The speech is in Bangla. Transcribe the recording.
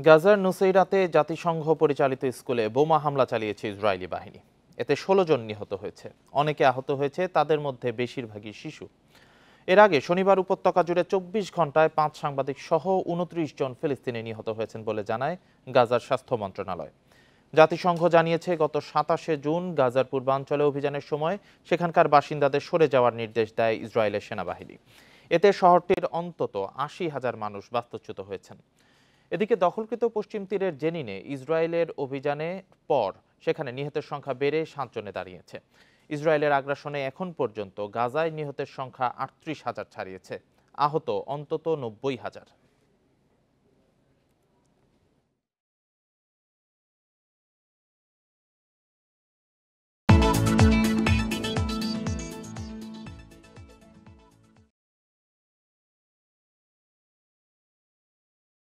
গাজার নুসেইরাতে জাতিসংঘ পরিচালিত স্কুলে বোমা হামলা চালিয়েছে ইসরায়েলি বাহিনী। এতে ১৬ জন নিহত হয়েছে, অনেকে আহত হয়েছে, তাদের মধ্যে বেশিরভাগই শিশু। এর আগে শনিবার উপত্যকা জুড়ে ২৪ ঘন্টায় ৫ সাংবাদিক সহ ২৯ জন ফিলিস্তিনি নিহত হয়েছেন বলে জানায় গাজার স্বাস্থ্য মন্ত্রণালয়। জাতিসংঘ জানিয়েছে গত ২৭শে জুন গাজার পূর্বাঞ্চলে অভিযানের সময় সেখানকার বাসিন্দাদের সরে যাওয়ার নির্দেশ দেয় ইসরায়েলের সেনাবাহিনী। এতে শহরটির অন্তত ৮০,০০০ মানুষ বাস্তুচ্যুত হয়েছেন। এদিকে দখলকৃত পশ্চিম তীরের জেনিনে ইসরায়েলের অভিযানের পর সেখানে নিহতের সংখ্যা বেড়ে ৭ জনে দাঁড়িয়েছে। ইসরায়েলের আগ্রাসনে এখন পর্যন্ত গাজায় নিহতের সংখ্যা ৩৮,০০০ ছাড়িয়েছে, আহত অন্তত ৯০,০০০।